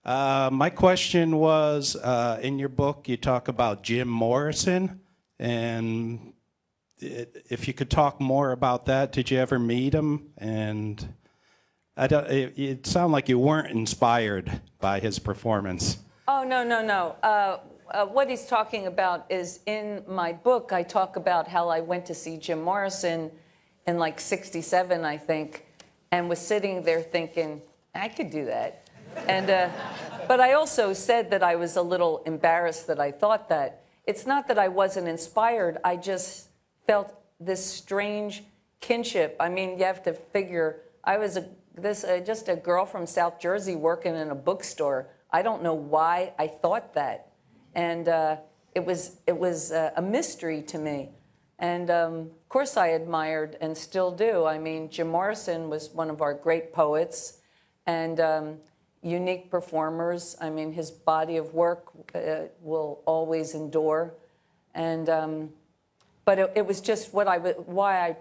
My question was, in your book, you talk about Jim Morrison, and if you could talk more about that, did you ever meet him? And it sounded like you weren't inspired by his performance. Oh, no, no, no. What he's talking about is in my book, I talk about how I went to see Jim Morrison in like '67, I think, and was sitting there thinking, I could do that. And, but I also said that I was a little embarrassed that I thought that. It's not that I wasn't inspired, I just felt this strange kinship. I mean, you have to figure, I was just a girl from South Jersey working in a bookstore. I don't know why I thought that. And it was a mystery to me. And of course I admired and still do. I mean, Jim Morrison was one of our great poets and unique performers. I mean, his body of work will always endure. And but it was just why I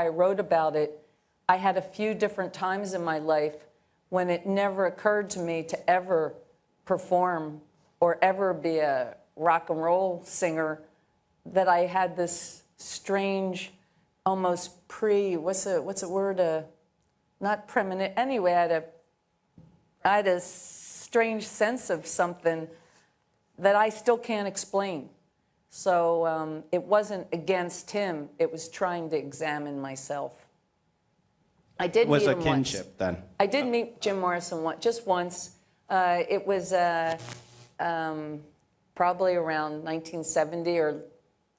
wrote about it. I had a few different times in my life when it never occurred to me to ever perform or ever be a rock and roll singer, that I had this strange, almost what's a word? Not premonition. Anyway, I had a strange sense of something that I still can't explain. So it wasn't against him. It was trying to examine myself. I did meet him once. Was a kinship then? I did meet Jim Morrison just once. It was probably around 1970 or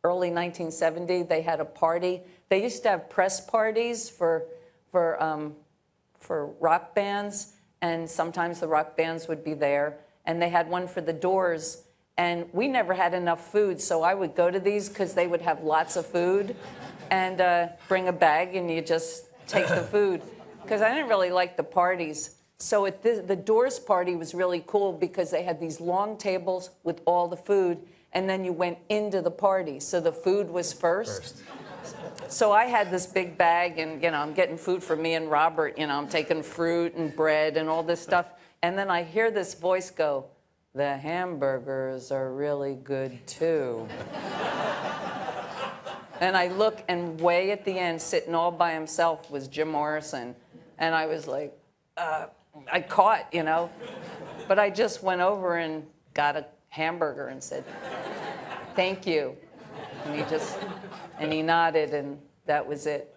early 1970. They had a party. They used to have press parties for rock bands, and sometimes the rock bands would be there. And they had one for the Doors, and we never had enough food, so I would go to these because they would have lots of food, and bring a bag, and you just take the food, because I didn't really like the parties. So at the Doors party was really cool because they had these long tables with all the food, and then you went into the party, so the food was first. So I had this big bag, and I'm getting food for me and Robert. I'm taking fruit and bread and all this stuff, and then I hear this voice go, "The hamburgers are really good too." And I look, and way at the end, sitting all by himself, was Jim Morrison. And I was like, I caught, But I just went over and got a hamburger and said, "Thank you." And he nodded, and that was it.